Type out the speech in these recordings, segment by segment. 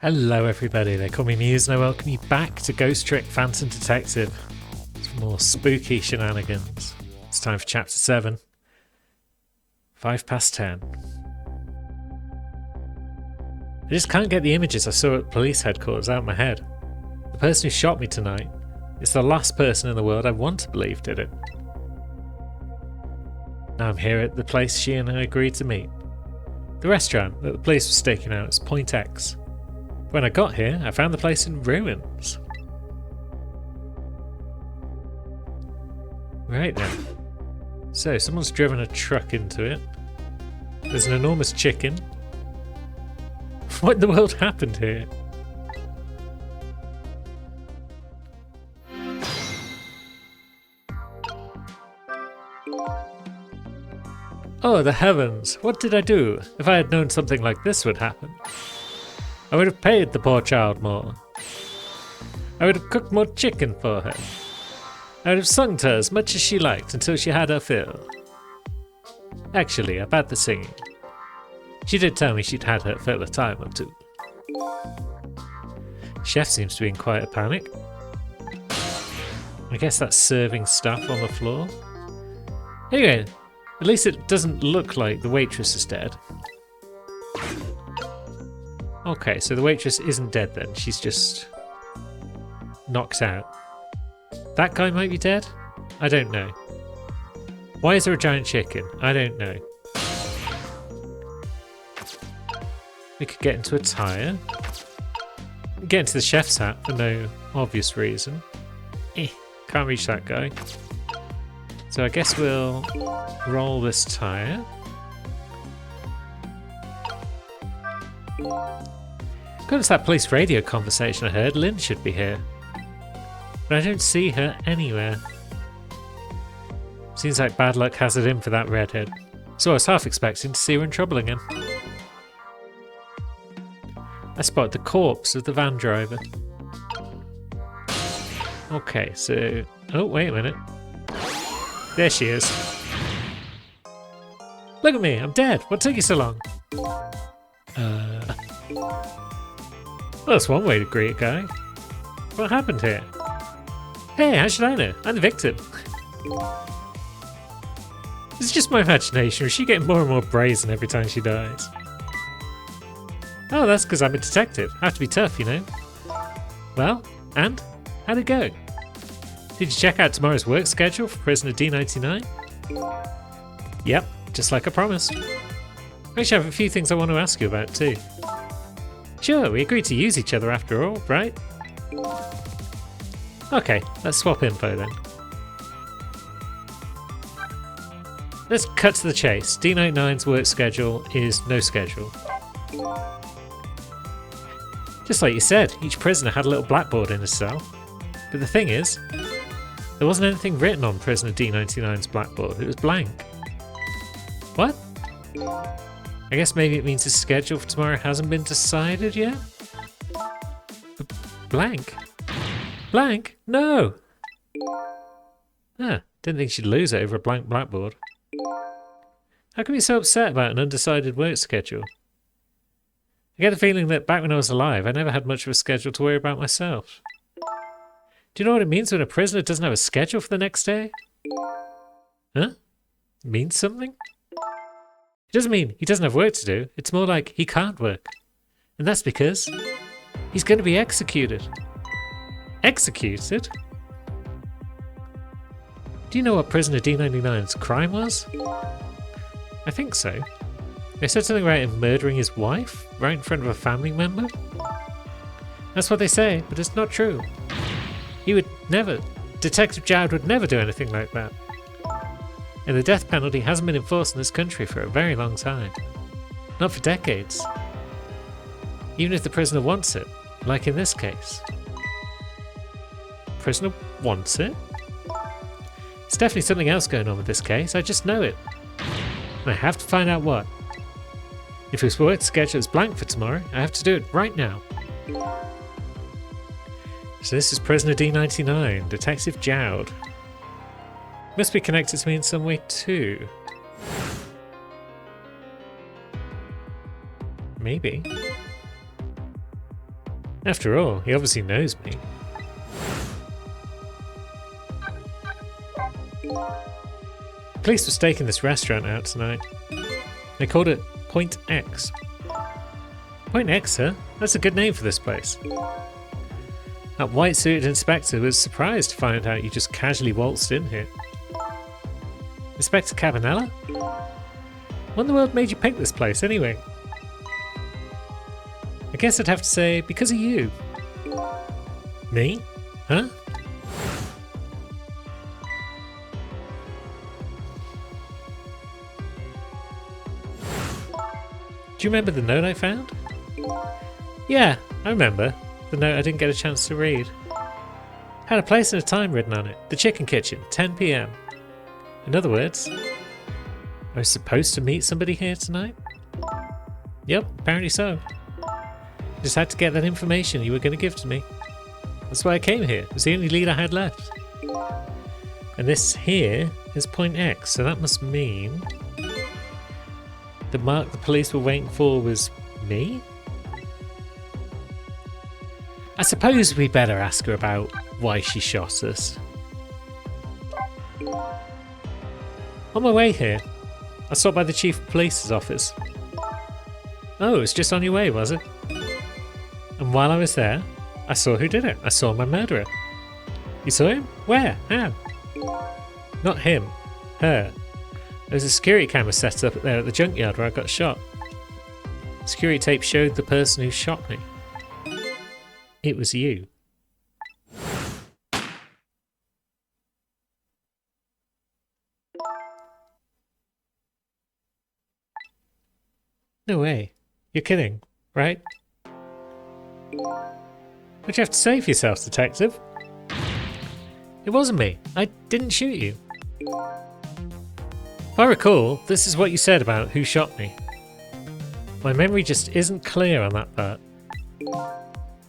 Hello everybody, they call me Muse and I welcome you back to Ghost Trick Phantom Detective. For more spooky shenanigans. It's time for chapter 7. 10:05. I just can't get the images I saw at police headquarters out of my head. The person who shot me tonight is the last person in the world I want to believe did it. Now I'm here at the place she and I agreed to meet. The restaurant that the police were staking out is Point X. When I got here, I found the place in ruins. Right then. So, someone's driven a truck into it. There's an enormous chicken. What in the world happened here? Oh, the heavens! What did I do? If I had known something like this would happen, I would have paid the poor child more. I would have cooked more chicken for her. I would have sung to her as much as she liked until she had her fill. Actually, about the singing. She did tell me she'd had her fill a time or two. Chef seems to be in quite a panic. I guess that's serving stuff on the floor. Anyway, at least it doesn't look like the waitress is dead. Okay, so the waitress isn't dead then, she's just knocked out. That guy might be dead? I don't know. Why is there a giant chicken? I don't know. We could get into a tyre. Get into the chef's hat for no obvious reason. Can't reach that guy. So I guess we'll roll this tyre. According to that police radio conversation I heard, Lynn should be here. But I don't see her anywhere. Seems like bad luck has it in for that redhead. So I was half expecting to see her in trouble again. I spotted the corpse of the van driver. Okay, so... Oh, wait a minute. There she is. Look at me, I'm dead. What took you so long? Well, that's one way to greet a guy. What happened here? Hey, how should I know? I'm the victim. It's just my imagination, or is she getting more and more brazen every time she dies? Oh, that's because I'm a detective. I have to be tough, you know. Well, and? How'd it go? Did you check out tomorrow's work schedule for prisoner D99? Yep, just like I promised. I actually have a few things I want to ask you about too. Sure, we agreed to use each other after all, right? Okay, let's swap info then. Let's cut to the chase. D99's work schedule is no schedule. Just like you said, each prisoner had a little blackboard in his cell. But the thing is, there wasn't anything written on prisoner D99's blackboard, it was blank. What? I guess maybe it means his schedule for tomorrow hasn't been decided yet? Blank? Blank? No! Didn't think she'd lose it over a blank blackboard. How can we be so upset about an undecided work schedule? I get the feeling that back when I was alive, I never had much of a schedule to worry about myself. Do you know what it means when a prisoner doesn't have a schedule for the next day? Huh? It means something? It doesn't mean he doesn't have work to do, it's more like he can't work. And that's because he's going to be executed. Executed? Do you know what prisoner D99's crime was? I think so. They said something about him murdering his wife right in front of a family member. That's what they say, but it's not true. He would never, Detective Jowd would never do anything like that. And the death penalty hasn't been enforced in this country for a very long time. Not for decades. Even if the prisoner wants it, like in this case. Prisoner wants it? There's definitely something else going on with this case, I just know it. And I have to find out what. If his work schedule is blank for tomorrow, I have to do it right now. So this is prisoner D99, Detective Jowd. Must be connected to me in some way too. Maybe. After all, he obviously knows me. Police were staking this restaurant out tonight. They called it Point X. Point X, huh? That's a good name for this place. That white-suited inspector was surprised to find out you just casually waltzed in here. Inspector Cabanella? What in the world made you pick this place, anyway? I guess I'd have to say, because of you. Me? Huh? Do you remember the note I found? Yeah, I remember. The note I didn't get a chance to read. Had a place and a time written on it. The Chicken Kitchen, 10 PM. In other words, I was supposed to meet somebody here tonight? Yep, apparently so. Just had to get that information you were going to give to me. That's why I came here. It was the only lead I had left. And this here is Point X, so that must mean the mark the police were waiting for was me? I suppose we'd better ask her about why she shot us. On my way here, I stopped by the Chief of Police's office. Oh, it was just on your way, was it? And while I was there, I saw who did it. I saw my murderer. You saw him? Where? How? Not him. Her. There's a security camera set up there at the junkyard where I got shot. Security tape showed the person who shot me. It was you. No way. You're kidding, right? What'd you have to say for yourself, detective? It wasn't me. I didn't shoot you. If I recall, this is what you said about who shot me. My memory just isn't clear on that part.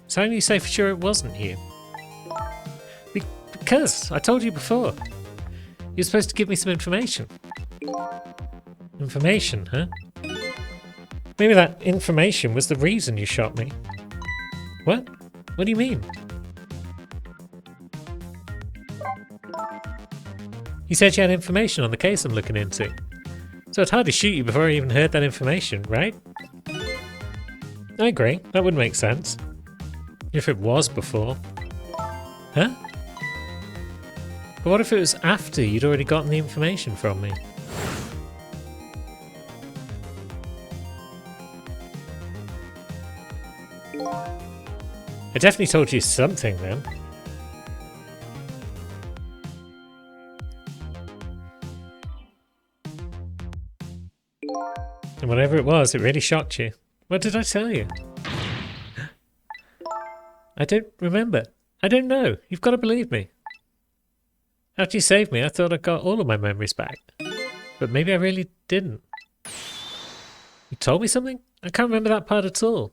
So how can you say for sure it wasn't you? Because I told you before. You're supposed to give me some information. Information, huh? Maybe that information was the reason you shot me. What? What do you mean? You said you had information on the case I'm looking into. So I'd hardly shoot you before I even heard that information, right? I agree, that would make sense. If it was before. Huh? But what if it was after you'd already gotten the information from me? I definitely told you something then. And whatever it was, it really shocked you. What did I tell you? I don't remember. I don't know. You've got to believe me. After you saved me, I thought I got all of my memories back. But maybe I really didn't. You told me something? I can't remember that part at all.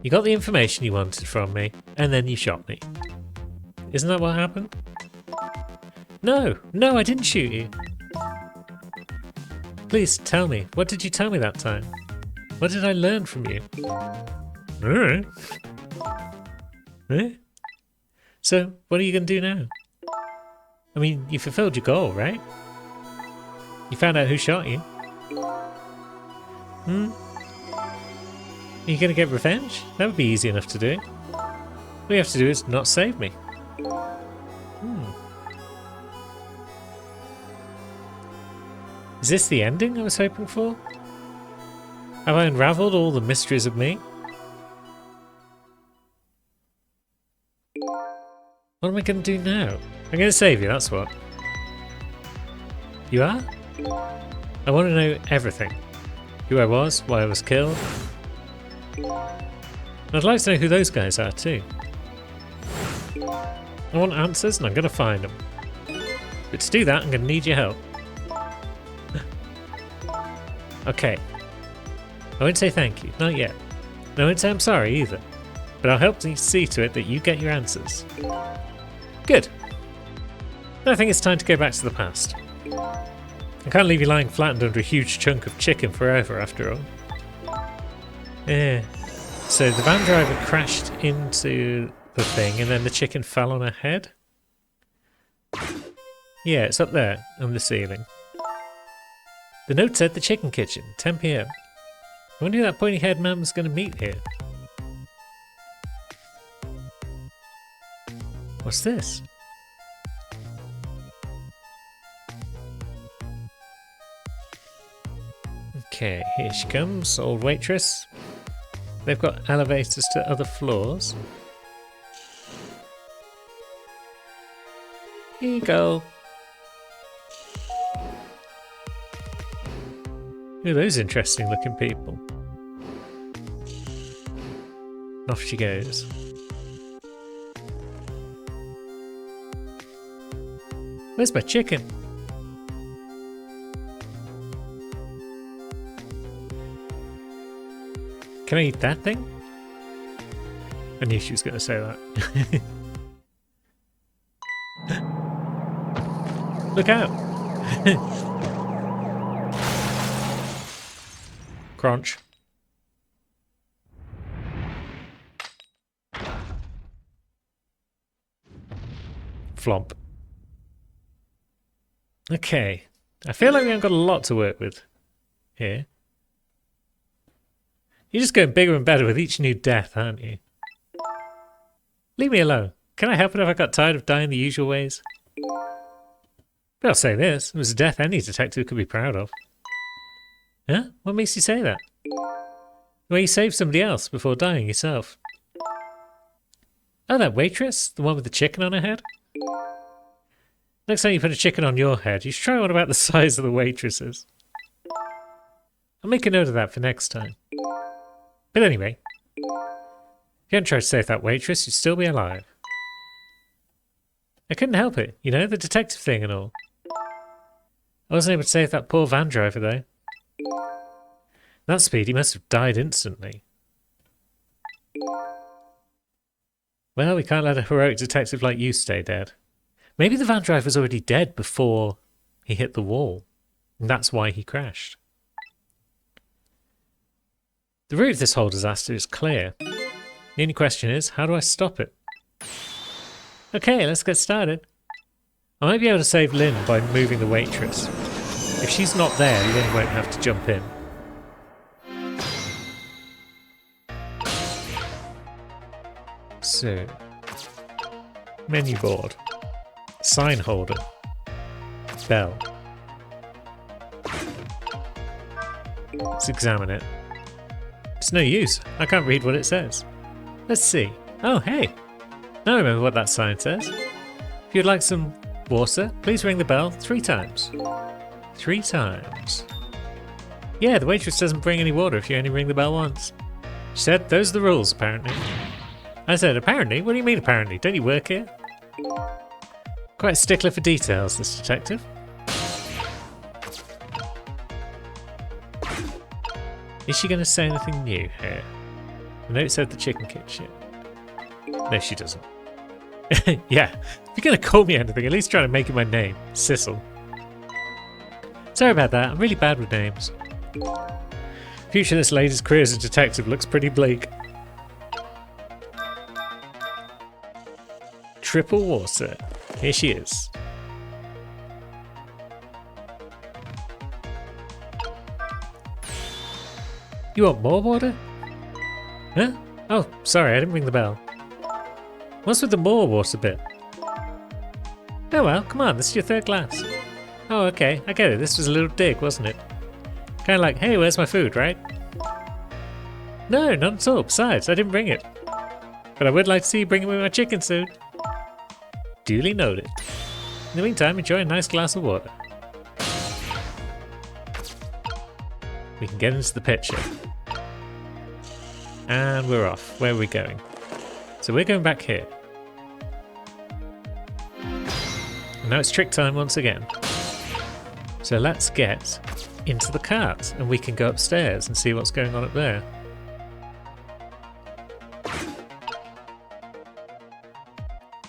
You got the information you wanted from me, and then you shot me. Isn't that what happened? No, I didn't shoot you. Please tell me, what did you tell me that time? What did I learn from you? Alright. Eh? So, what are you going to do now? I mean, you fulfilled your goal, right? You found out who shot you. Are you going to get revenge? That would be easy enough to do. All you have to do is not save me. Is this the ending I was hoping for? Have I unravelled all the mysteries of me? What am I going to do now? I'm going to save you, that's what. You are? I want to know everything. Who I was, why I was killed. And I'd like to know who those guys are too. I want answers and I'm going to find them. But to do that, I'm going to need your help. Okay. I won't say thank you, not yet. And I won't say I'm sorry either. But I'll help you see to it that you get your answers. Good. Then I think it's time to go back to the past. I can't leave you lying flattened under a huge chunk of chicken forever, after all. Yeah. So the van driver crashed into the thing and then the chicken fell on her head? Yeah, it's up there on the ceiling. The note said the chicken kitchen, 10 PM. I wonder who that pointy-haired man was going to meet here. What's this? Okay, here she comes, old waitress. They've got elevators to other floors. Here you go. Who are those interesting looking people? Off she goes. Where's my chicken? Can I eat that thing? I knew she was going to say that. Look out! Crunch. Flomp. Okay. I feel like we haven't got a lot to work with here. You're just getting bigger and better with each new death, aren't you? Leave me alone. Can I help it if I got tired of dying the usual ways? But I'll say this, it was a death any detective could be proud of. Huh? What makes you say that? Well, you saved somebody else before dying yourself. Oh, that waitress? The one with the chicken on her head? Next time you put a chicken on your head, you should try one about the size of the waitress's. I'll make a note of that for next time. But anyway, if you hadn't tried to save that waitress, you'd still be alive. I couldn't help it, you know, the detective thing and all. I wasn't able to save that poor van driver, though. That speed, he must have died instantly. Well, we can't let a heroic detective like you stay dead. Maybe the van driver was already dead before he hit the wall, and that's why he crashed. The root of this whole disaster is clear. The only question is, how do I stop it? Okay, let's get started. I might be able to save Lynn by moving the waitress. If she's not there, Lynn won't have to jump in. So, menu board, sign holder, bell. Let's examine it. It's no use. I can't read what it says. Let's see. Oh, hey. Now I remember what that sign says. If you'd like some water, please ring the bell 3 times. 3 times. Yeah, the waitress doesn't bring any water if you only ring the bell once. She said those are the rules, apparently. I said, apparently? What do you mean, apparently? Don't you work here? Quite a stickler for details, this detective. Is she going to say anything new here? The note said the chicken kitchen. No, she doesn't. Yeah, if you're going to call me anything, at least try to make it my name. Sissel. Sorry about that, I'm really bad with names. Future of this lady's career as a detective looks pretty bleak. Triple water. Here she is. You want more water? Huh? Oh, sorry, I didn't ring the bell. What's with the more water bit? Oh well, come on, this is your 3rd glass. Oh, okay, I get it. This was a little dig, wasn't it? Kind of like, hey, where's my food, right? No, not at all. Besides, I didn't bring it. But I would like to see you bring me my chicken soon. Duly noted. In the meantime, enjoy a nice glass of water. We can get into the picture. And we're off. Where are we going? So we're going back here. And now it's trick time once again. So let's get into the cart and we can go upstairs and see what's going on up there.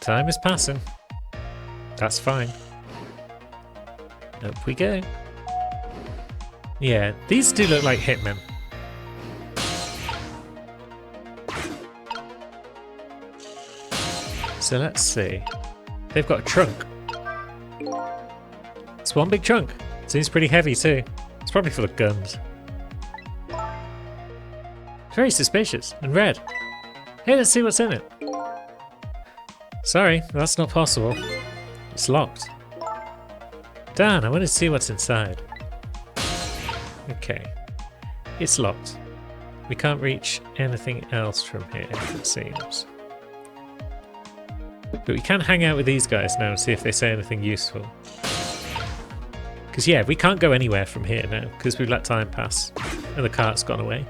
Time is passing. That's fine. Up we go. Yeah, these do look like hitmen. So let's see. They've got a trunk. It's one big trunk. Seems pretty heavy too. It's probably full of guns. Very suspicious and red. Hey, let's see what's in it. Sorry, that's not possible. It's locked. Darn, I wanted to see what's inside. Okay. It's locked. We can't reach anything else from here, it seems. But we can hang out with these guys now and see if they say anything useful. Because yeah, we can't go anywhere from here now, because we've let time pass and the cart's gone away.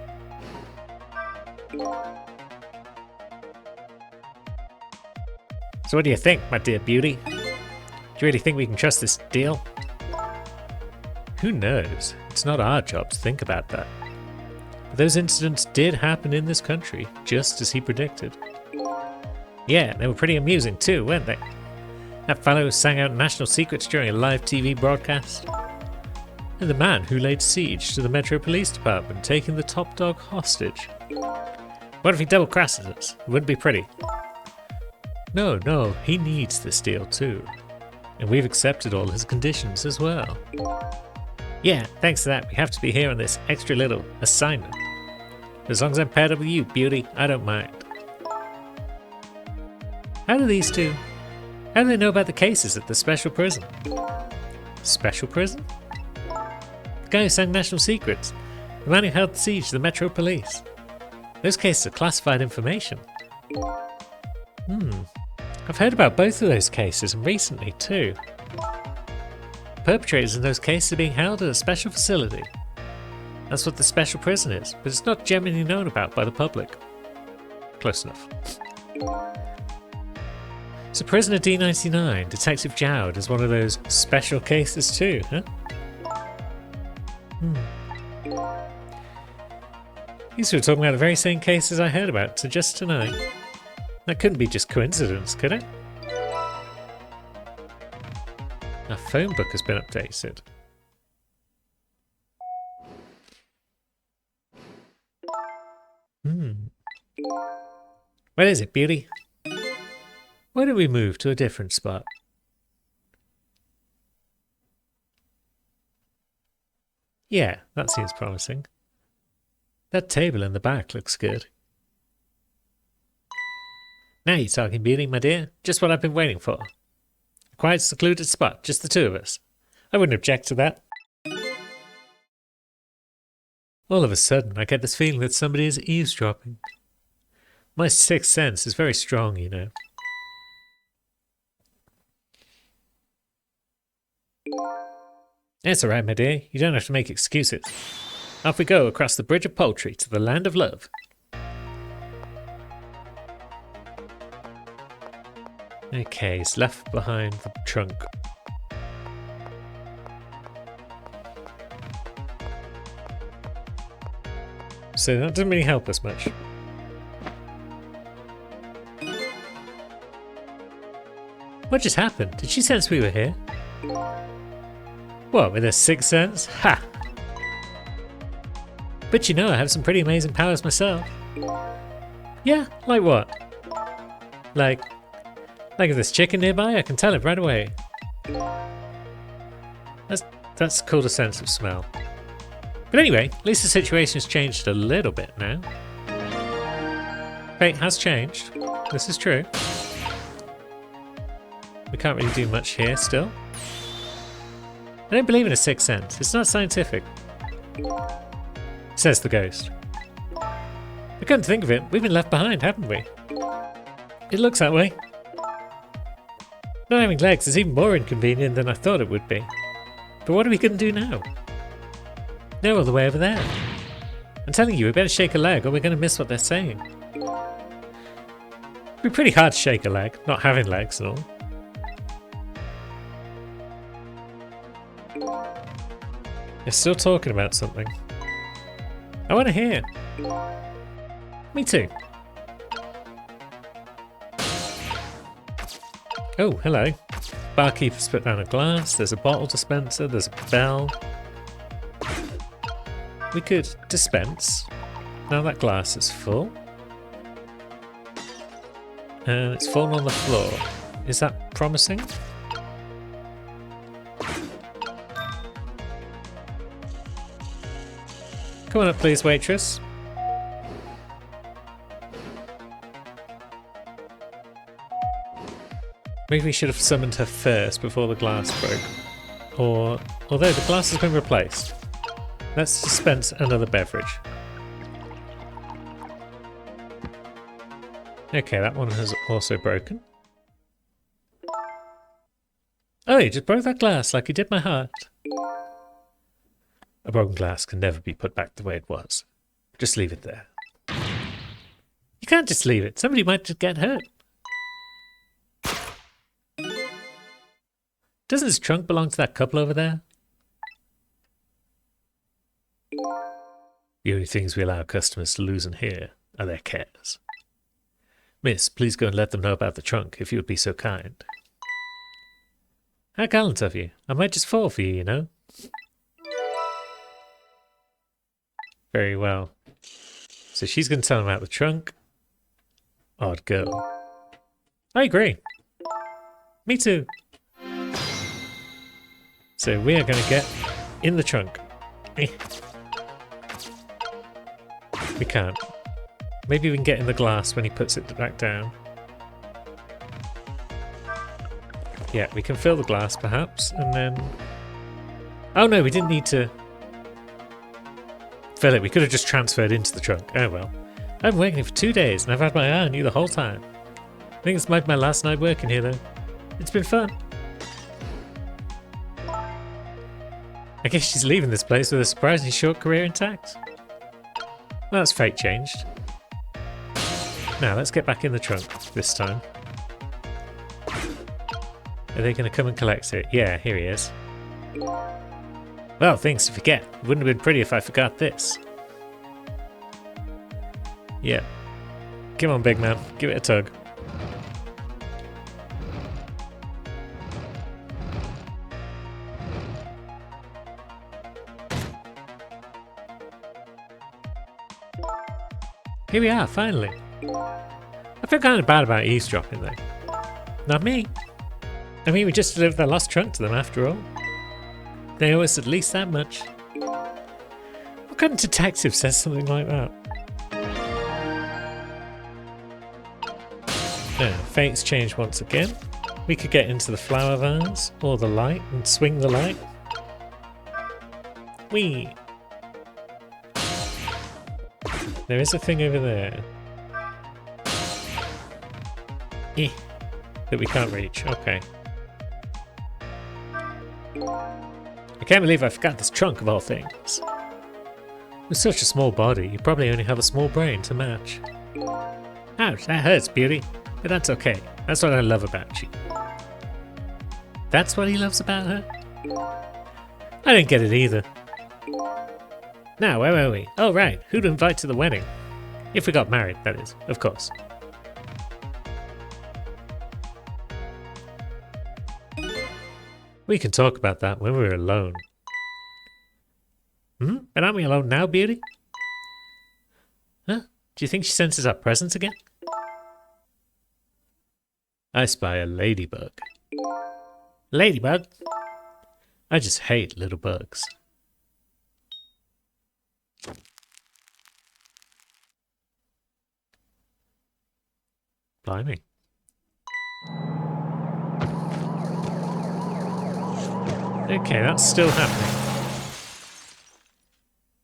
So what do you think, my dear beauty? Do you really think we can trust this deal? Who knows? It's not our job to think about that. But those incidents did happen in this country, just as he predicted. Yeah, they were pretty amusing too, weren't they? That fellow sang out national secrets during a live TV broadcast. And the man who laid siege to the Metro Police Department, taking the top dog hostage. What if he double-crosses us? It wouldn't be pretty. No, he needs this deal too. And we've accepted all his conditions as well. Yeah, thanks to that, we have to be here on this extra little assignment. As long as I'm paired up with you, beauty, I don't mind. How do they know about the cases at the special prison? Special prison? The guy who sang national secrets. The man who held the siege to the Metro Police. Those cases are classified information. I've heard about both of those cases, and recently too. Perpetrators in those cases are being held at a special facility. That's what the special prison is, but it's not generally known about by the public. Close enough. So Prisoner D99, Detective Jowd, is one of those special cases too, huh? These two are talking about the very same cases I heard about just tonight. That couldn't be just coincidence, could it? Our phone book has been updated. Where is it, beauty? Why don't we move to a different spot? Yeah, that seems promising. That table in the back looks good. Now you're talking, beauty, my dear. Just what I've been waiting for. A quiet, secluded spot, just the two of us. I wouldn't object to that. All of a sudden, I get this feeling that somebody is eavesdropping. My sixth sense is very strong, you know. It's alright, my dear. You don't have to make excuses. Off we go across the Bridge of Poultry to the land of love. Okay, he's left behind the trunk. So that doesn't really help us much. What just happened? Did she sense we were here? What, with a sixth sense? Ha! But you know I have some pretty amazing powers myself. Yeah, like what? Like if there's chicken nearby, I can tell it right away. That's called a sense of smell. But anyway, at least the situation's changed a little bit now. Fate has changed. This is true. We can't really do much here still. I don't believe in a sixth sense. It's not scientific. Says the ghost. I couldn't think of it. We've been left behind, haven't we? It looks that way. Not having legs is even more inconvenient than I thought it would be. But what are we going to do now? They're all the way over there. I'm telling you, we better shake a leg or we're going to miss what they're saying. It'd be pretty hard to shake a leg, not having legs and all. They're still talking about something. I want to hear. Me too. Oh, hello. Barkeeper's put down a glass, there's a bottle dispenser, there's a bell. We could dispense. Now that glass is full. And it's fallen on the floor. Is that promising? Come on up, please, waitress. Maybe we should have summoned her first before the glass broke. Or, although the glass has been replaced, let's dispense another beverage. Okay, that one has also broken. Oh, he just broke that glass like he did my heart. A broken glass can never be put back the way it was. Just leave it there. You can't just leave it. Somebody might just get hurt. Doesn't this trunk belong to that couple over there? The only things we allow customers to lose in here are their cares. Miss, please go and let them know about the trunk, if you would be so kind. How gallant of you. I might just fall for you, you know. Very well. So she's going to tell him about the trunk. Odd girl. I agree. Me too. So we are going to get in the trunk. We can't. Maybe we can get in the glass when he puts it back down. Yeah, we can fill the glass perhaps, and then... Oh no, we didn't need to fill it. We could have just transferred into the trunk. Oh well. I've been working for 2 days and I've had my eye on you the whole time. I think this might be my last night working here though. It's been fun. I guess she's leaving this place with a surprisingly short career intact. Well, that's fate changed. Now, let's get back in the trunk this time. Are they going to come and collect it? Yeah, here he is. Well, things to forget. Wouldn't have been pretty if I forgot this. Yeah. Come on, big man. Give it a tug. Here we are, finally. I feel kind of bad about eavesdropping though. Not me. I mean, we just delivered their lost trunk to them after all. They owe us at least that much. What kind of detective says something like that? Now, fate's changed once again. We could get into the flower vase or the light and swing the light. Whee! There is a thing over there. That we can't reach. Okay. I can't believe I forgot this trunk of all things. With such a small body, you probably only have a small brain to match. Ouch, that hurts, Beauty. But that's okay. That's what I love about you. That's what he loves about her? I didn't get it either. Now, where were we? Oh, right. Who to invite to the wedding? If we got married, that is, of course. We can talk about that when we're alone. But aren't we alone now, Beauty? Huh? Do you think she senses our presence again? I spy a ladybug. Ladybug? I just hate little bugs. Blimey. Okay, that's still happening.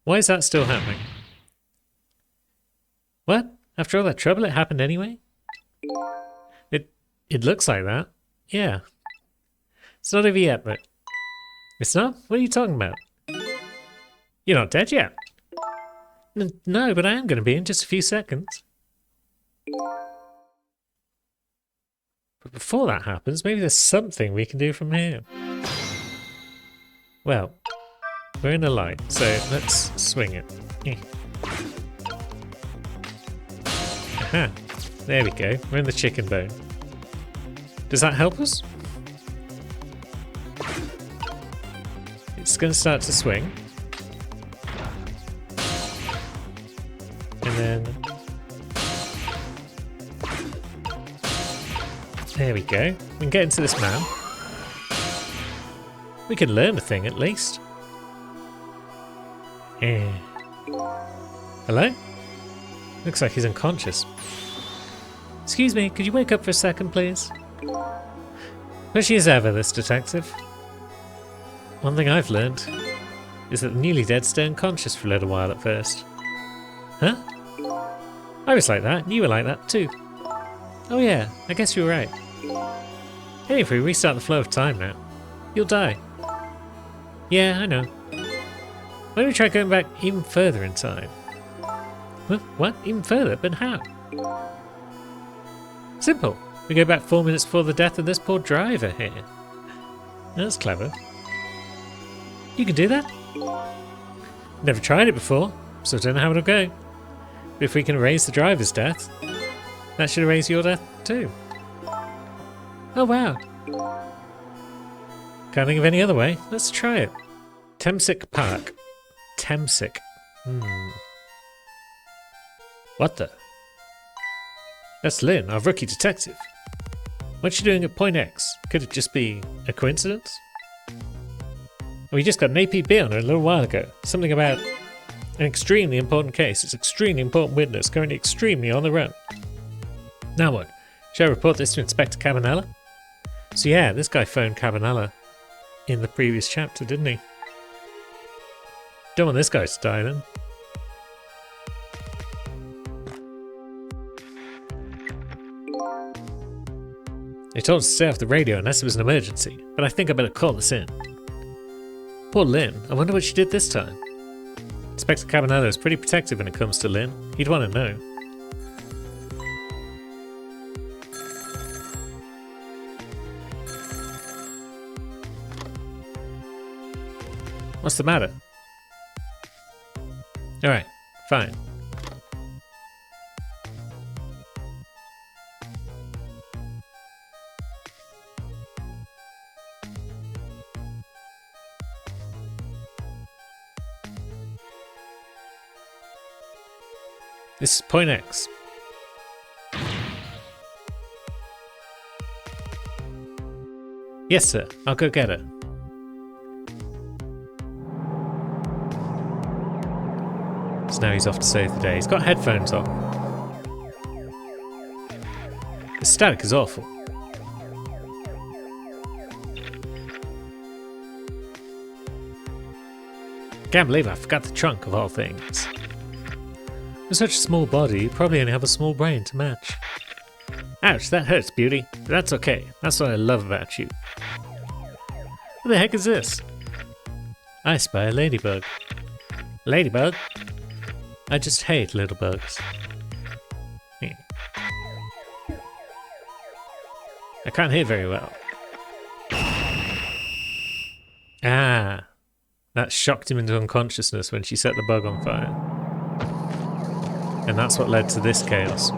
Why is that still happening? What? After all that trouble, it happened anyway? It looks like that. Yeah. It's not over yet, but... It's not? What are you talking about? You're not dead yet. No, but I am going to be in just a few seconds. But before that happens, maybe there's something we can do from here. Well, we're in a light, so let's swing it. Aha, there we go. We're in the chicken bone. Does that help us? It's going to start to swing. And then... There we go. We can get into this man. We can learn a thing at least. Hello? Looks like he's unconscious. Excuse me, could you wake up for a second, please? Pushy as ever, this detective. One thing I've learned is that the newly dead stay unconscious for a little while at first. Huh? I was like that, and you were like that too. Oh yeah, I guess you were right. Hey, if we restart the flow of time now, you'll die. Yeah, I know. Why don't we try going back even further in time? What? Even further? But how? Simple. We go back 4 minutes before the death of this poor driver here. That's clever. You can do that? Never tried it before, so I don't know how it'll go. But if we can erase the driver's death, that should erase your death too. Oh wow. Can't think of any other way. Let's try it. Temsic Park. Temsic. What the? That's Lynn, our rookie detective. What's she doing at Point X? Could it just be a coincidence? We just got an APB on her a little while ago. Something about an extremely important case. It's an extremely important witness, currently extremely on the run. Now what? Shall I report this to Inspector Cabanella? So yeah, this guy phoned Cabanella in the previous chapter, didn't he? Don't want this guy to die then. They told us to stay off the radio unless it was an emergency, but I think I better call this in. Poor Lynn, I wonder what she did this time. Inspector Cabanella is pretty protective when it comes to Lynn. He'd want to know. What's the matter? Alright, fine. This is Point X. Yes, sir. I'll go get her. So now he's off to save the day. He's got headphones on. The static is awful. Can't believe I forgot the trunk of all things. With such a small body, you probably only have a small brain to match. Ouch, that hurts, Beauty. But that's okay. That's what I love about you. What the heck is this? I spy a ladybug. Ladybug? I just hate little bugs. I can't hear very well. Ah, that shocked him into unconsciousness when she set the bug on fire. And that's what led to this chaos.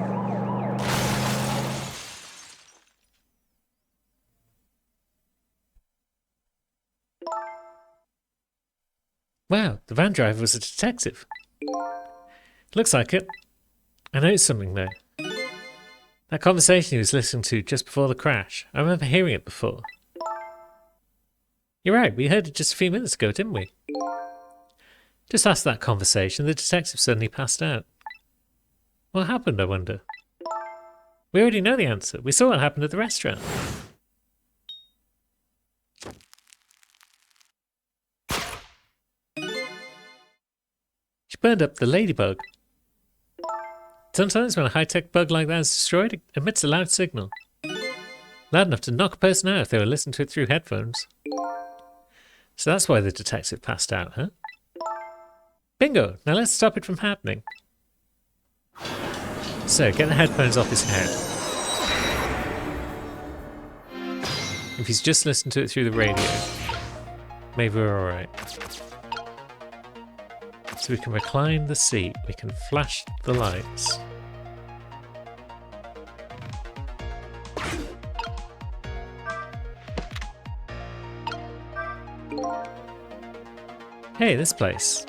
Wow, the van driver was a detective. Looks like it. I noticed something though. That conversation he was listening to just before the crash. I remember hearing it before. You're right, we heard it just a few minutes ago, didn't we? Just after that conversation, the detective suddenly passed out. What happened, I wonder? We already know the answer. We saw what happened at the restaurant. She burned up the ladybug. Sometimes when a high-tech bug like that is destroyed, it emits a loud signal. Loud enough to knock a person out if they were listening to it through headphones. So that's why the detective passed out, huh? Bingo! Now let's stop it from happening. So, get the headphones off his head. If he's just listened to it through the radio, maybe we're alright. So we can recline the seat, we can flash the lights. Hey, this place.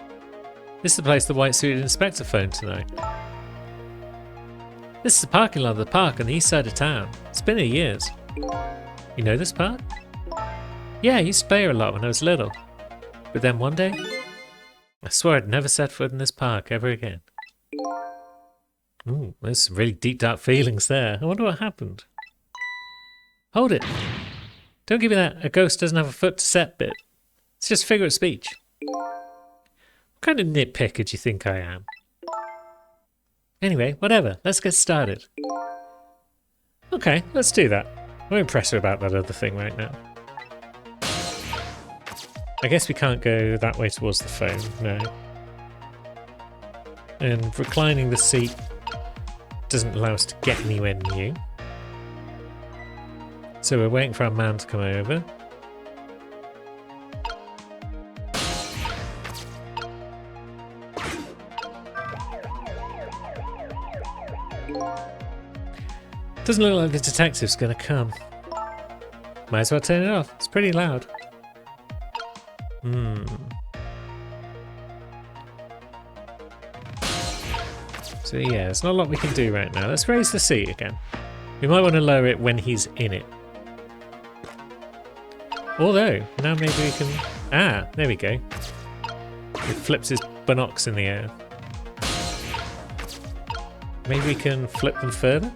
This is the place the white-suited inspector phoned tonight. This is the parking lot of the park on the east side of town. It's been here years. You know this park? Yeah, I used to play here a lot when I was little. But then one day, I swore I'd never set foot in this park ever again. Ooh, there's some really deep, dark feelings there. I wonder what happened. Hold it. Don't give me that a ghost doesn't have a foot to set bit. It's just a figure of speech. What kind of nitpicker do you think I am? Anyway, whatever. Let's get started. Okay, let's do that. I won't press her about that other thing right now. I guess we can't go that way towards the phone, no. And reclining the seat doesn't allow us to get anywhere new. So we're waiting for our man to come over. Doesn't look like the detective's gonna come. Might as well turn it off. It's pretty loud. So yeah, there's not a lot we can do right now. Let's raise the seat again. We might want to lower it when he's in it. Although, now maybe we can... Ah, there we go. He flips his binocs in the air. Maybe we can flip them further?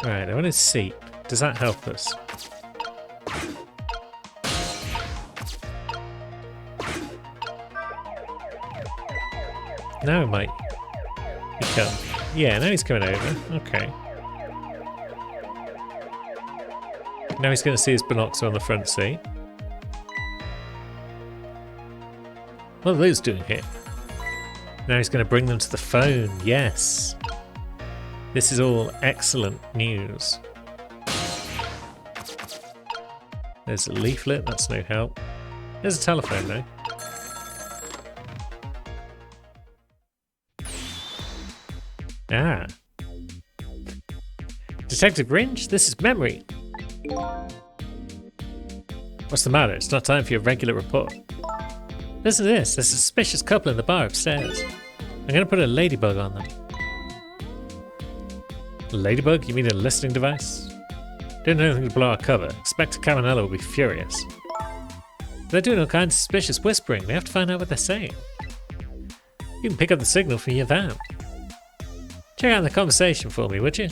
Right, I want his seat. Does that help us? Now it might become... Yeah, now he's coming over. Okay. Now he's going to see his binocs on the front seat. What are those doing here? Now he's going to bring them to the phone. Yes. This is all excellent news. There's a leaflet. That's no help. There's a telephone though. Ah. Detective Grinch, this is Memory. What's the matter? It's not time for your regular report. Listen to this. There's a suspicious couple in the bar upstairs. I'm going to put a ladybug on them. A ladybug? You mean a listening device? Don't know anything to blow our cover. Inspector Cavanello will be furious. They're doing all kinds of suspicious whispering. They have to find out what they're saying. You can pick up the signal from your van. Check out the conversation for me, would you?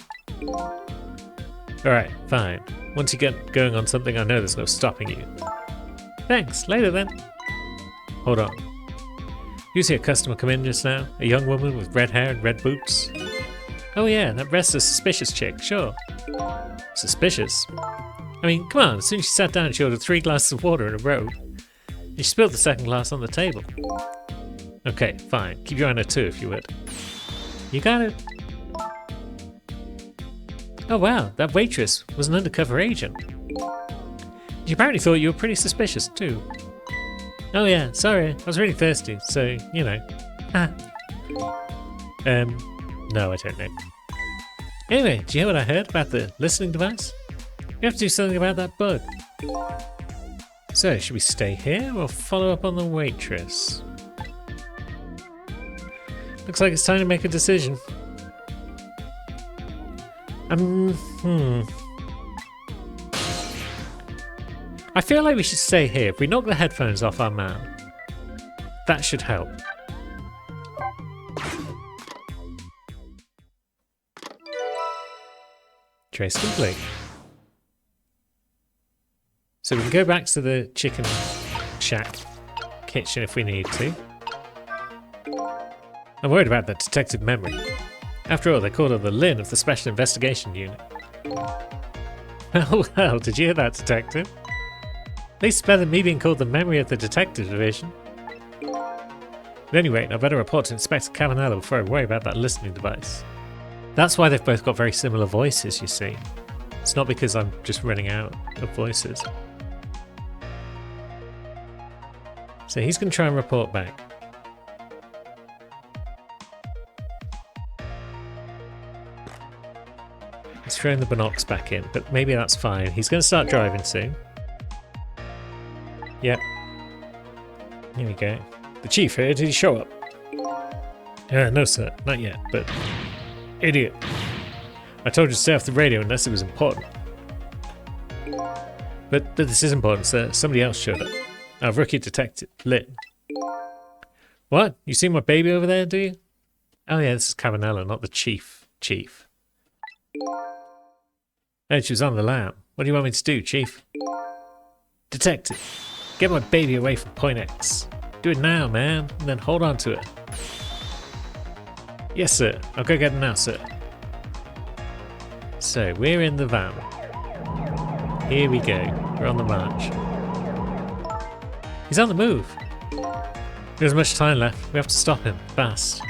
Alright, fine. Once you get going on something, I know there's no stopping you. Thanks, later then. Hold on. You see a customer come in just now? A young woman with red hair and red boots? Oh yeah, that restless, suspicious chick, sure. Suspicious? I mean, come on, as soon as she sat down, she ordered 3 glasses of water in a row. And she spilled the second glass on the table. Okay, fine. Keep your eye on her too, if you would. You got it. Oh wow, that waitress was an undercover agent. She apparently thought you were pretty suspicious too. Oh yeah, sorry, I was really thirsty, so, you know. No, I don't know. Anyway, do you hear what I heard about the listening device? We have to do something about that bug. So, should we stay here or follow up on the waitress? Looks like it's time to make a decision. I feel like we should stay here. If we knock the headphones off our man, that should help. Trace complete. So we can go back to the chicken shack kitchen if we need to. I'm worried about that detective Memory. After all, they called her the Lynn of the Special Investigation Unit. Well, did you hear that, detective? At least it's better than me being called the Memory of the Detective Division. At any rate, I better report to Inspector Cavanello before I worry about that listening device. That's why they've both got very similar voices, you see. It's not because I'm just running out of voices. So he's going to try and report back. He's throwing the binocs back in, but maybe that's fine. He's going to start driving soon. Yep. Here we go. The chief here, did he show up? No sir, not yet, but Idiot. I told you to stay off the radio unless it was important. But this is important, sir. Somebody else showed up. Our rookie detective, Lynn. What? You see my baby over there, do you? Oh yeah, this is Cabanella, not the chief. Chief. Hey, she was on the lam. What do you want me to do, Chief? Detective, get my baby away from Point X. Do it now, man, and then hold on to it. Yes, sir. I'll go get it now, sir. So, we're in the van. Here we go. We're on the march. He's on the move. There's much time left. We have to stop him, fast.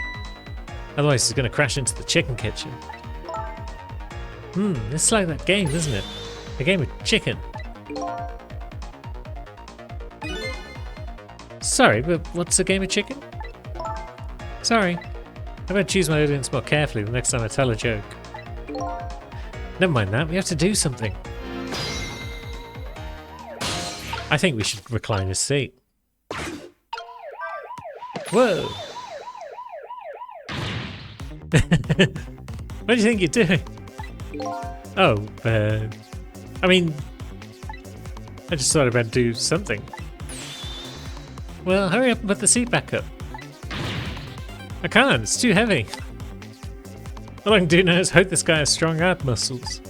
Otherwise he's going to crash into the chicken kitchen. It's like that game, isn't it? A game of chicken. Sorry, but what's a game of chicken? Sorry. I better choose my audience more carefully the next time I tell a joke. Never mind that, we have to do something. I think we should recline his seat. Whoa! What do you think you're doing? Oh, I mean, I just thought I'd better do something. Well, hurry up and put the seat back up. I can't, it's too heavy. All I can do now is hope this guy has strong ab muscles.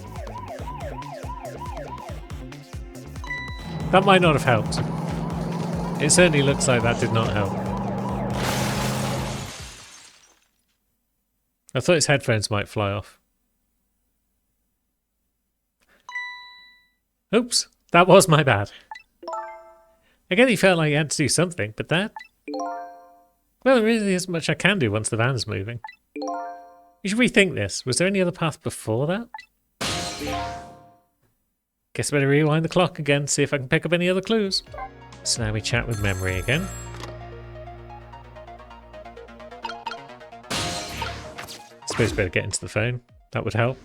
That might not have helped. It certainly looks like that did not help. I thought his headphones might fly off. Oops, that was my bad. I get he felt like he had to do something, but that... Well, there really isn't much I can do once the van's moving. You should rethink this. Was there any other path before that? Guess I better rewind the clock again, see if I can pick up any other clues. So now we chat with memory again. Suppose we better get into the phone. That would help.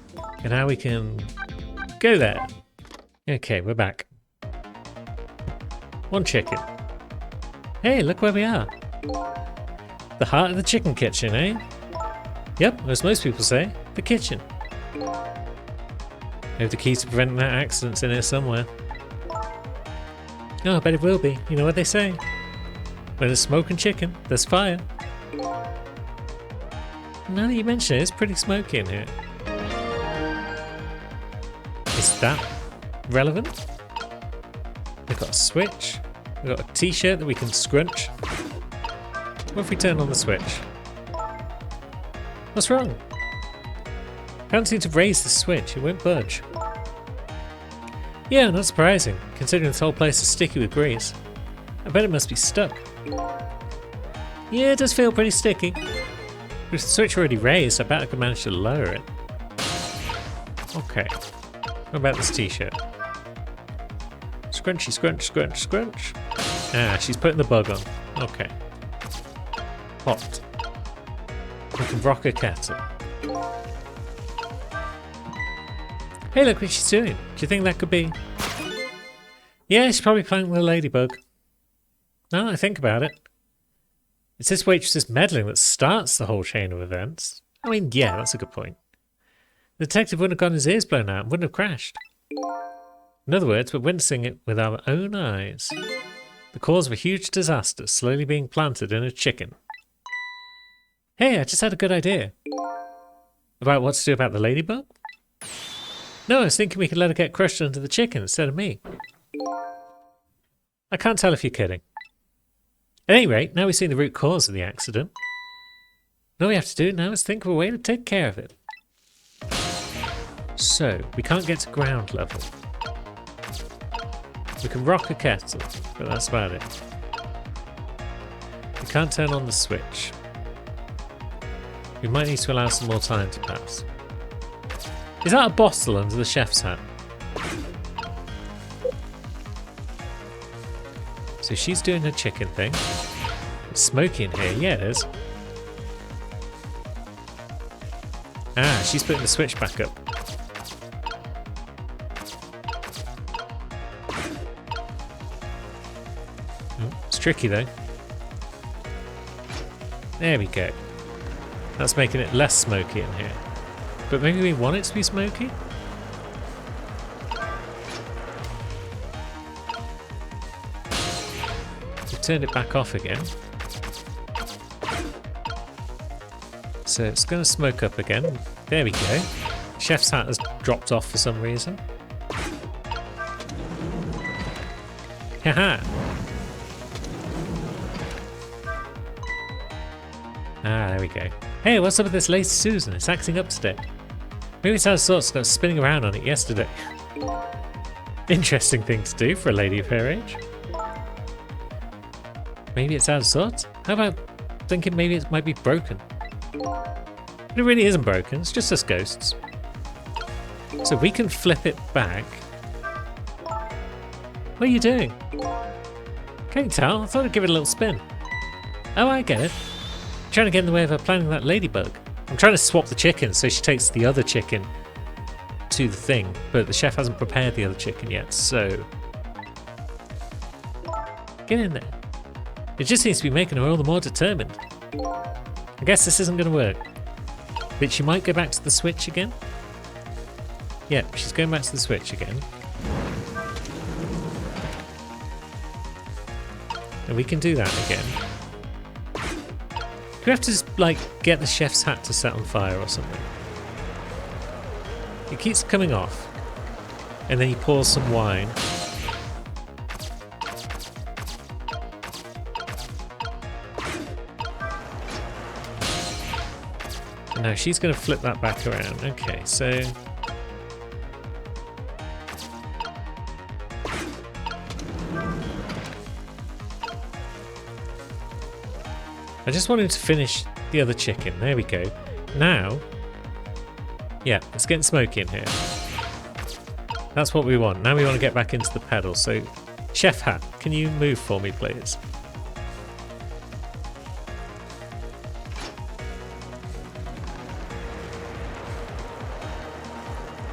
And now we can go there. Okay, we're back. One chicken. Hey, look where we are. The heart of the chicken kitchen, eh? Yep, as most people say, the kitchen. I have the key to preventing that accident's in here somewhere. Oh, I bet it will be. You know what they say. When there's smoking chicken, there's fire. Now that you mention it, it's pretty smoky in here. Is that relevant? We've got a switch. We've got a t-shirt that we can scrunch. What if we turn on the switch? What's wrong? Can't seem to raise the switch, it won't budge. Yeah, not surprising, considering this whole place is sticky with grease. I bet it must be stuck. Yeah, it does feel pretty sticky. With the switch already raised, I bet I could manage to lower it. Okay. What about this t-shirt? Scrunchy, scrunch, scrunch, scrunch. Ah, she's putting the bug on. Okay. Hot. We can rock a kettle. Hey, look what she's doing. Do you think that could be? Yeah, she's probably playing with a ladybug. Now that I think about it. It's this waitress's meddling that starts the whole chain of events. I mean, yeah, that's a good point. The detective wouldn't have gotten his ears blown out and wouldn't have crashed. In other words, we're witnessing it with our own eyes. The cause of a huge disaster slowly being planted in a chicken. Hey, I just had a good idea. About what to do about the ladybug? No, I was thinking we could let her get crushed under the chicken instead of me. I can't tell if you're kidding. At any rate, now we've seen the root cause of the accident. All we have to do now is think of a way to take care of it. So, we can't get to ground level. We can rock a kettle, but that's about it. We can't turn on the switch. We might need to allow some more time to pass. Is that a bottle under the chef's hat? So she's doing her chicken thing. It's smoky in here. Yeah, it is. Ah, she's putting the switch back up. It's tricky though. There we go. That's making it less smoky in here. But maybe we want it to be smoky? We've turned it back off again. So it's going to smoke up again. There we go. Chef's hat has dropped off for some reason. Haha! Ah, there we go. Hey, what's up with this Lazy Susan? It's acting up today. Maybe it's out of sorts because I was spinning around on it yesterday. Interesting thing to do for a lady of her age. Maybe it's out of sorts? How about thinking maybe it might be broken? But it really isn't broken, it's just us ghosts. So we can flip it back. What are you doing? Can't you tell? I thought I'd give it a little spin. Oh, I get it. I'm trying to get in the way of her planning that ladybug. I'm trying to swap the chicken so she takes the other chicken to the thing, but the chef hasn't prepared the other chicken yet, so... Get in there. It just seems to be making her all the more determined. I guess this isn't going to work. But she might go back to the switch again? Yep, she's going back to the switch again. And we can do that again. Do we have to just, like, get the chef's hat to set on fire or something? It keeps coming off. And then he pours some wine. And now she's going to flip that back around. Okay, so... I just wanted to finish the other chicken. There we go. Now, yeah, it's getting smoky in here. That's what we want. Now we want to get back into the pedal. So, Chef Hat, can you move for me, please?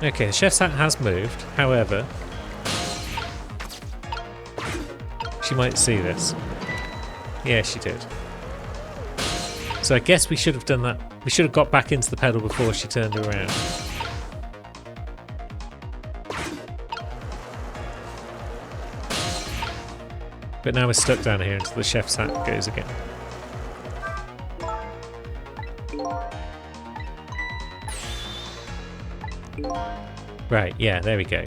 Okay, the Chef's hat has moved. However, she might see this. Yeah, she did. So I guess we should have done that. We should have got back into the pedal before she turned around. But now we're stuck down here until the chef's hat goes again. Right, yeah, there we go.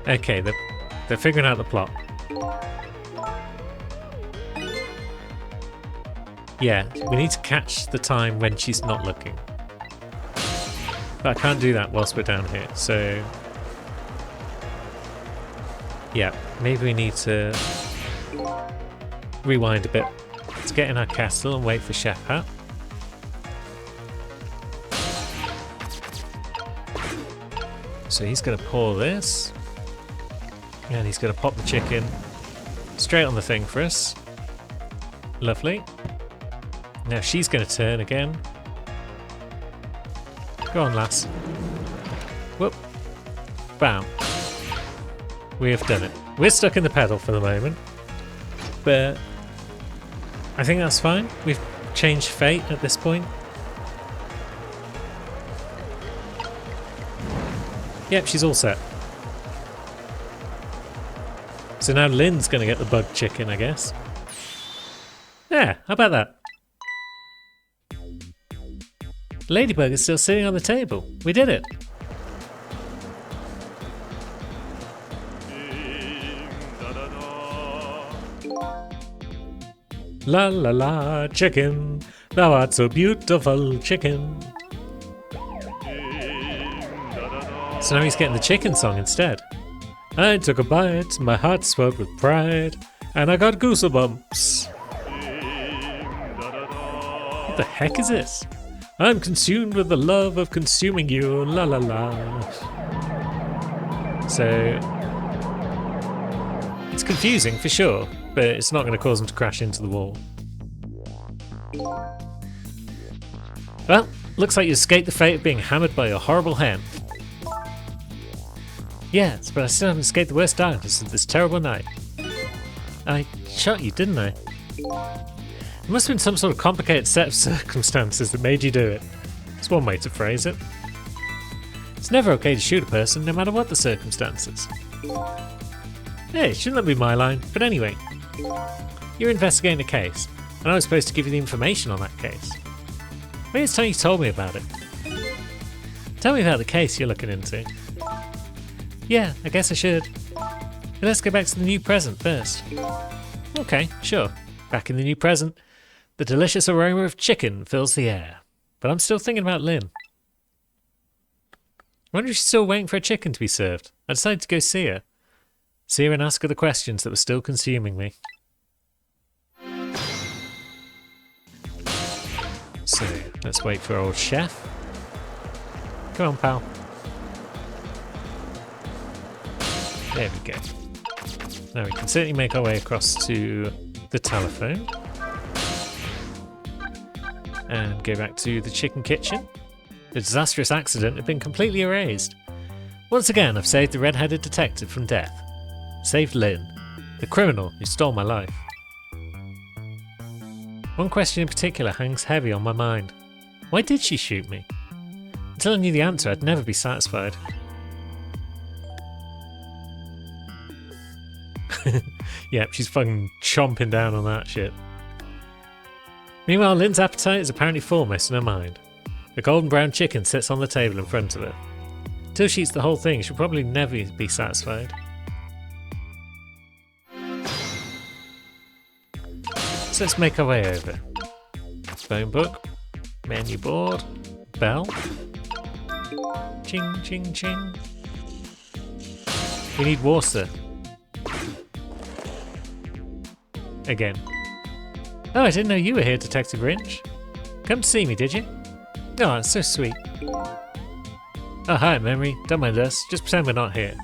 Okay, they're figuring out the plot. Yeah, we need to catch the time when she's not looking. But I can't do that whilst we're down here, so... Yeah, maybe we need to rewind a bit. Let's get in our castle and wait for Chef Hat. So he's going to pour this. And he's going to pop the chicken straight on the thing for us. Lovely. Now she's going to turn again. Go on, lass. Whoop. Bam. We have done it. We're stuck in the pedal for the moment. But I think that's fine. We've changed fate at this point. Yep, she's all set. So now Lynn's going to get the bug chicken, I guess. Yeah, how about that? Ladybug is still sitting on the table. We did it. La la la, chicken. Thou art so beautiful, chicken. So now he's getting the chicken song instead. I took a bite, my heart swelled with pride, and I got goosebumps. What the heck is this? I'm consumed with the love of consuming you, la la la. So, it's confusing for sure, but it's not going to cause him to crash into the wall. Well, looks like you escaped the fate of being hammered by a horrible hen. Yes, but I still haven't escaped the worst darkness of this terrible night. I shot you, didn't I? It must have been some sort of complicated set of circumstances that made you do it. That's one way to phrase it. It's never okay to shoot a person, no matter what the circumstances. Hey, shouldn't that be my line? But anyway, you're investigating a case, and I was supposed to give you the information on that case. Maybe it's time you told me about it. Tell me about the case you're looking into. Yeah, I guess I should. But let's go back to the new present first. Okay, sure. Back in the new present, the delicious aroma of chicken fills the air. But I'm still thinking about Lynn. I wonder if she's still waiting for a chicken to be served. I decided to go see her. See her and ask her the questions that were still consuming me. So, let's wait for old chef. Come on, pal. There we go. Now we can certainly make our way across to the telephone. And go back to the chicken kitchen. The disastrous accident had been completely erased. Once again, I've saved the red-headed detective from death. Saved Lynn, the criminal who stole my life. One question in particular hangs heavy on my mind. Why did she shoot me? Until I knew the answer, I'd never be satisfied. Yep, she's fucking chomping down on that shit. Meanwhile, Lynn's appetite is apparently foremost in her mind. A golden brown chicken sits on the table in front of her. Until she eats the whole thing, she'll probably never be satisfied. So let's make our way over. Phone book, menu board, bell. Ching, ching, ching. We need water. Again. Oh, I didn't know you were here, Detective Rinch. Come to see me, did you? Oh, it's so sweet. Oh, hi, Memory. Don't mind us. Just pretend we're not here.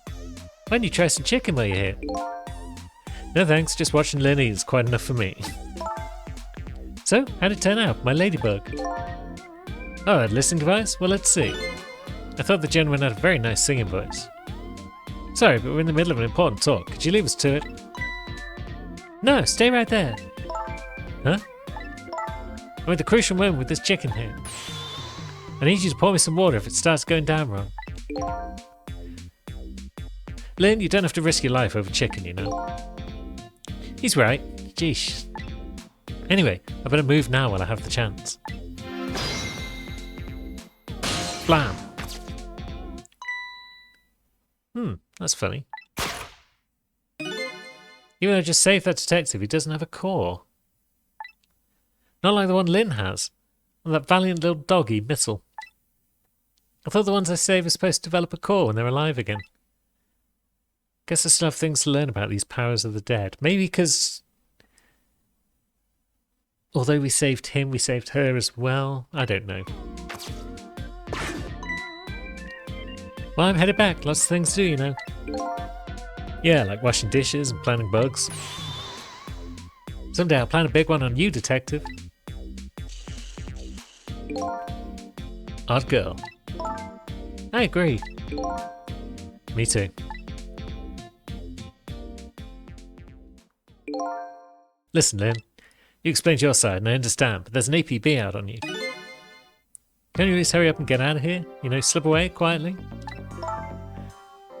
Why don't you try some chicken while you're here? No thanks, just watching Lynn eat is quite enough for me. So, how'd it turn out, my ladybug? Oh, a listening device? Well, let's see. I thought the gentleman had a very nice singing voice. Sorry, but we're in the middle of an important talk. Could you leave us to it? No, stay right there. Huh? I'm at the crucial moment with this chicken here. I need you to pour me some water if it starts going down wrong. Lynn, you don't have to risk your life over chicken, you know. He's right. Jeesh. Anyway, I better move now while I have the chance. Blam. That's funny. Even though I just saved that detective, he doesn't have a core. Not like the one Lynn has. And that valiant little doggy, Missile. I thought the ones I saved were supposed to develop a core when they're alive again. Guess I still have things to learn about these powers of the dead. Maybe because... although we saved him, we saved her as well. I don't know. Well, I'm headed back. Lots of things to do, you know. Yeah, like washing dishes and planning bugs. Someday I'll plan a big one on you, Detective. Odd girl. I agree. Me too. Listen, Lynn. You explained your side and I understand, but there's an APB out on you. Can you at least hurry up and get out of here? You know, slip away quietly?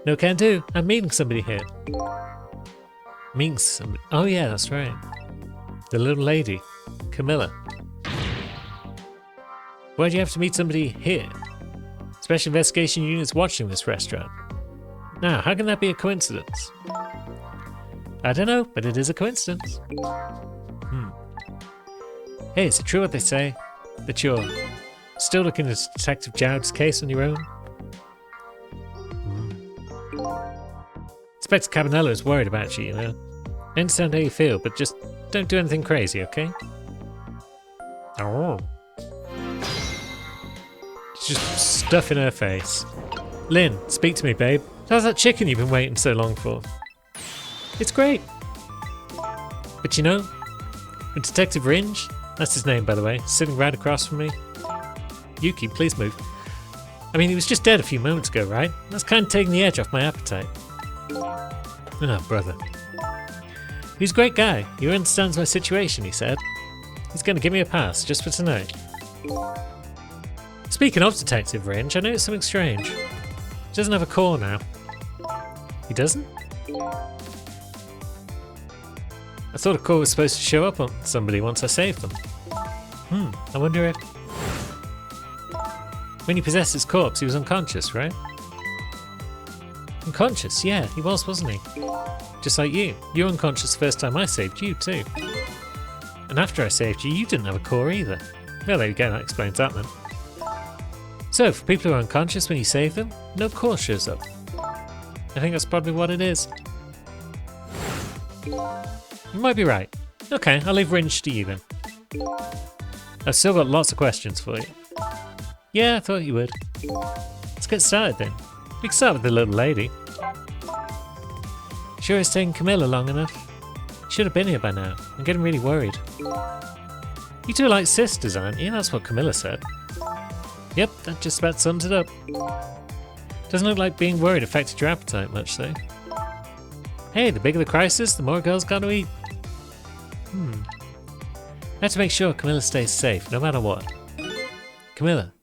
No can do. I'm meeting somebody here. Meeting somebody? Oh yeah, that's right. The little lady. Camilla. Why'd you have to meet somebody here? Special Investigation Unit's watching this restaurant. Now, how can that be a coincidence? I don't know, but it is a coincidence. Hey, is it true what they say? That you're still looking at Detective Jowd's case on your own? Inspector Cabanello is worried about you, you know. I understand how you feel, but just don't do anything crazy, okay? Oh. She's just stuffing her face. Lynn, speak to me, babe. How's that chicken you've been waiting so long for? It's great. But you know, when Detective Rinch, that's his name by the way, sitting right across from me. Yuki, please move. I mean, he was just dead a few moments ago, right? That's kind of taking the edge off my appetite. Oh, brother. He's a great guy. He understands my situation, he said. He's going to give me a pass just for tonight. Speaking of Detective Ringe, I noticed something strange. He doesn't have a core now. He doesn't? I thought a core was supposed to show up on somebody once I saved them. I wonder if... When he possessed his corpse, he was unconscious, right? Unconscious? Yeah, he was, wasn't he? Just like you. You were unconscious the first time I saved you, too. And after I saved you, you didn't have a core either. Well, there you go, that explains that then. So, for people who are unconscious when you save them, no core shows up. I think that's probably what it is. You might be right. Okay, I'll leave Ringe to you then. I've still got lots of questions for you. Yeah, I thought you would. Let's get started then. We can start with the little lady. Sure it's taken Camilla long enough? Should have been here by now. I'm getting really worried. You two are like sisters, aren't you? That's what Camilla said. Yep, that just about sums it up. Doesn't look like being worried affected your appetite much though. Hey, the bigger the crisis, the more girls got to eat. I have to make sure Camilla stays safe, no matter what. Camilla.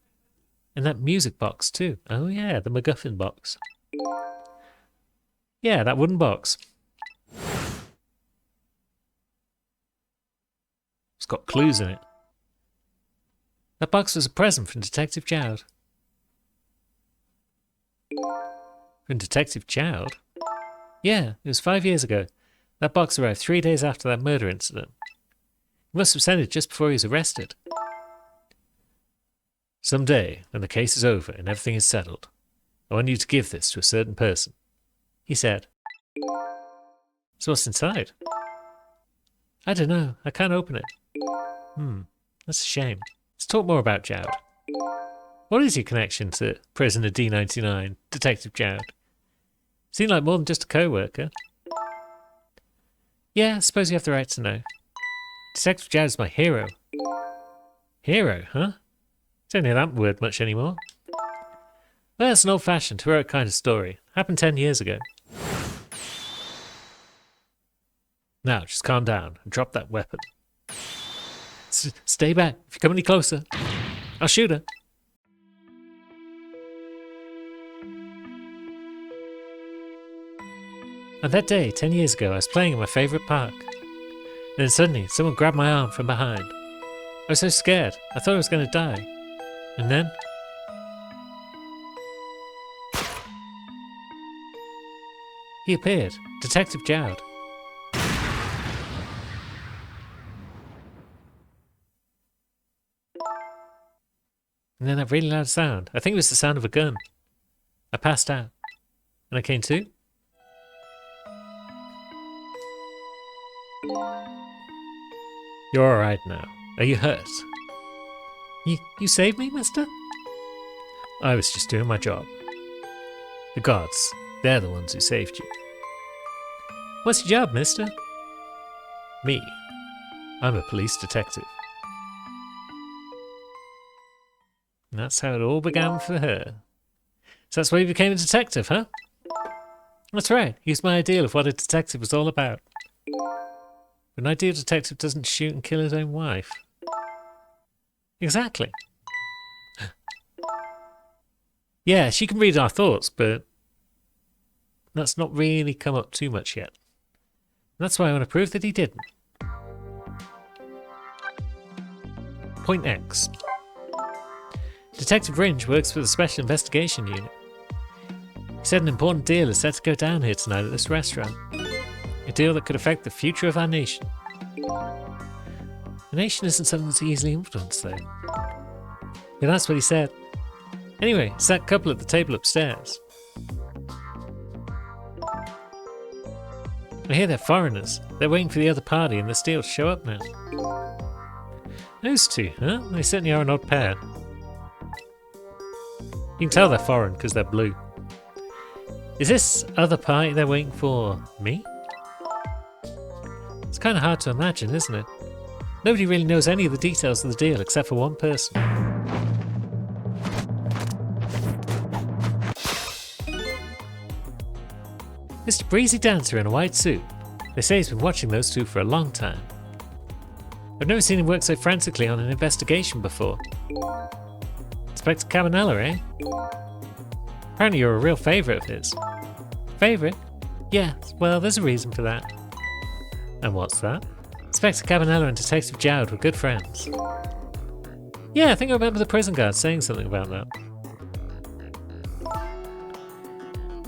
And that music box too. Oh yeah, the MacGuffin box. Yeah, that wooden box. It's got clues in it. That box was a present from Detective Jowd. From Detective Jowd? Yeah, it was 5 years ago. That box arrived 3 days after that murder incident. He must have sent it just before he was arrested. Someday, when the case is over and everything is settled, I want you to give this to a certain person, he said. So what's inside? I don't know. I can't open it. That's a shame. Let's talk more about Jowd. What is your connection to prisoner D99, Detective Jowd? Seemed like more than just a co-worker. Yeah, I suppose you have the right to know. Detective Jowd is my hero. Hero, huh? Don't hear that word much anymore. Well, it's an old-fashioned, heroic kind of story. Happened 10 years ago. Now, just calm down and drop that weapon. Stay back. If you come any closer, I'll shoot her. On that day, 10 years ago, I was playing in my favourite park. Then suddenly, someone grabbed my arm from behind. I was so scared, I thought I was going to die. And then... he appeared, Detective Jowd. And then that really loud sound. I think it was the sound of a gun. I passed out. And I came to. You're alright now. Are you hurt? You saved me, mister? I was just doing my job. The gods, they're the ones who saved you. What's your job, mister? Me. I'm a police detective. And that's how it all began for her. So that's why you became a detective, huh? That's right. Here's my ideal of what a detective was all about. But an ideal detective doesn't shoot and kill his own wife. Exactly. Yeah, she can read our thoughts, but that's not really come up too much yet. And that's why I want to prove that he didn't. Point X. Detective Ringe works for the Special Investigation Unit. He said an important deal is set to go down here tonight at this restaurant. A deal that could affect the future of our nation. The nation isn't something that's easily influenced, though. Yeah, that's what he said. Anyway, it's that couple at the table upstairs. I hear they're foreigners. They're waiting for the other party and the deal to show up now. Those two, huh? They certainly are an odd pair. You can tell they're foreign because they're blue. Is this other party they're waiting for me? It's kind of hard to imagine, isn't it? Nobody really knows any of the details of the deal except for one person. Mr. Breezy Dancer in a white suit. They say he's been watching those two for a long time. I've never seen him work so frantically on an investigation before. It's Inspector Cabanela, eh? Apparently you're a real favourite of his. Favourite? Yeah, well, there's a reason for that. And what's that? Inspector Cabanela and Detective Jowd were good friends. Yeah, I think I remember the prison guard saying something about that.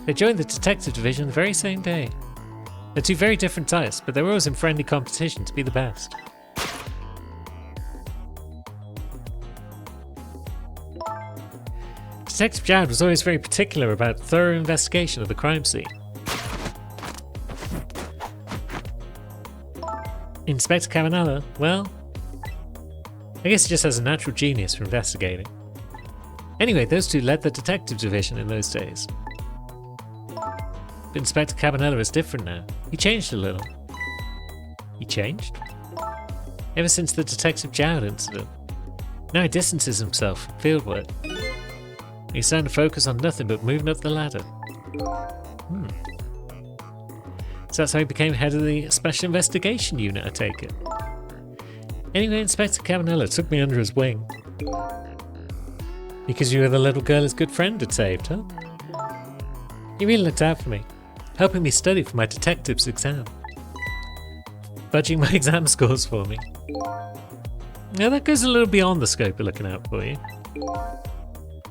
They joined the detective division the very same day. They're two very different types, but they were always in friendly competition to be the best. Detective Jowd was always very particular about thorough investigation of the crime scene. Inspector Cabanela, well, I guess he just has a natural genius for investigating. Anyway, those two led the detective division in those days. But Inspector Cabanela is different now. He changed a little. He changed? Ever since the Detective Jowd incident. Now he distances himself from fieldwork. He's starting to focus on nothing but moving up the ladder. So that's how he became head of the Special Investigation Unit, I take it. Anyway, Inspector Cabanela took me under his wing. Because you were the little girl his good friend had saved, huh? He really looked out for me, helping me study for my detective's exam. Fudging my exam scores for me. Now that goes a little beyond the scope of looking out for you.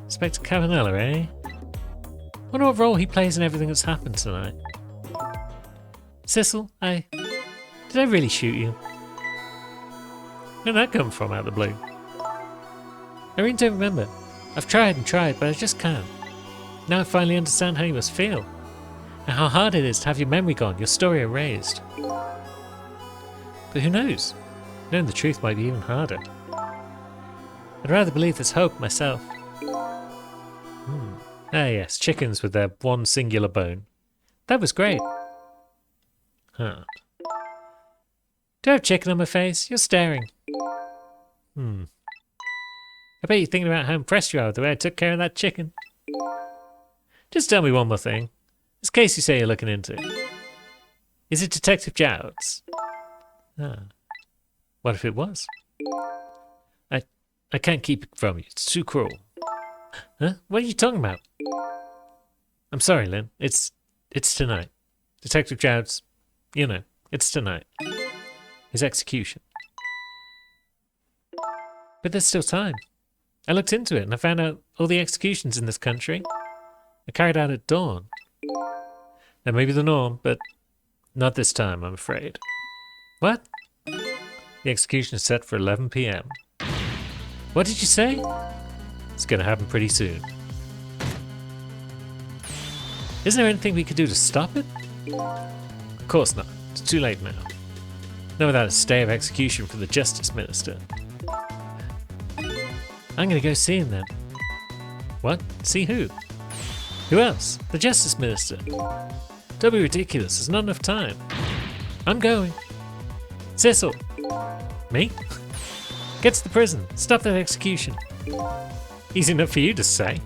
Inspector Cabanela, eh? Wonder what role he plays in everything that's happened tonight. Cecil, did I really shoot you? Where did that come from out of the blue? I really don't remember. I've tried and tried, but I just can't. Now I finally understand how you must feel. And how hard it is to have your memory gone, your story erased. But who knows? Knowing the truth might be even harder. I'd rather believe there's hope myself. Ah yes, chickens with their one singular bone. That was great. Huh. Do I have chicken on my face? You're staring. I bet you're thinking about how impressed you are with the way I took care of that chicken. Just tell me one more thing. This case you say you're looking into. Is it Detective Jowd's? What if it was? I can't keep it from you. It's too cruel. Huh? What are you talking about? I'm sorry, Lynn. It's tonight. Detective Jowd's, it's tonight. His execution. But there's still time. I looked into it and I found out all the executions in this country are carried out at dawn. That may be the norm, but not this time, I'm afraid. What? The execution is set for 11 p.m. What did you say? It's gonna happen pretty soon. Isn't there anything we could do to stop it? Of course not. It's too late now. Not without a stay of execution from the Justice Minister. I'm gonna go see him then. What? See who? Who else? The Justice Minister. Don't be ridiculous, there's not enough time. I'm going. Cecil. Me? Get to the prison. Stop that execution. Easy enough for you to say.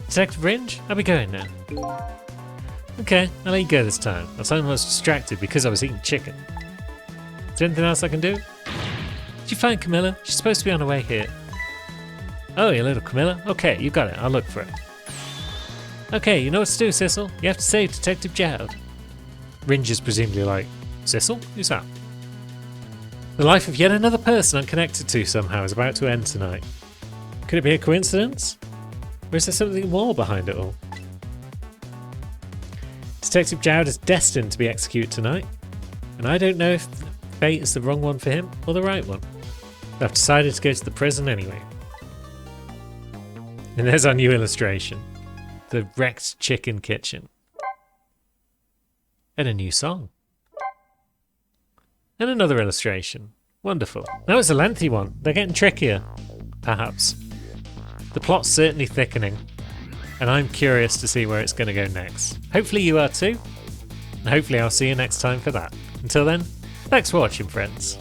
Detective Ringe, I'll be going now. Okay, I'll let you go this time. I was almost distracted because I was eating chicken. Is there anything else I can do? Did you find Camilla? She's supposed to be on her way here. Oh, you little Camilla? Okay, you got it. I'll look for it. Okay, you know what to do, Cecil. You have to save Detective Jowd. Ringe is presumably like, Cecil? Who's that? The life of yet another person I'm connected to somehow is about to end tonight. Could it be a coincidence? Or is there something more behind it all? Detective Jowd is destined to be executed tonight, and I don't know if fate is the wrong one for him or the right one. But I've decided to go to the prison anyway. And there's our new illustration. The wrecked chicken kitchen. And a new song. And another illustration. Wonderful. That was a lengthy one. They're getting trickier, perhaps. The plot's certainly thickening, and I'm curious to see where it's going to go next. Hopefully you are too, and hopefully I'll see you next time for that. Until then, thanks for watching, friends.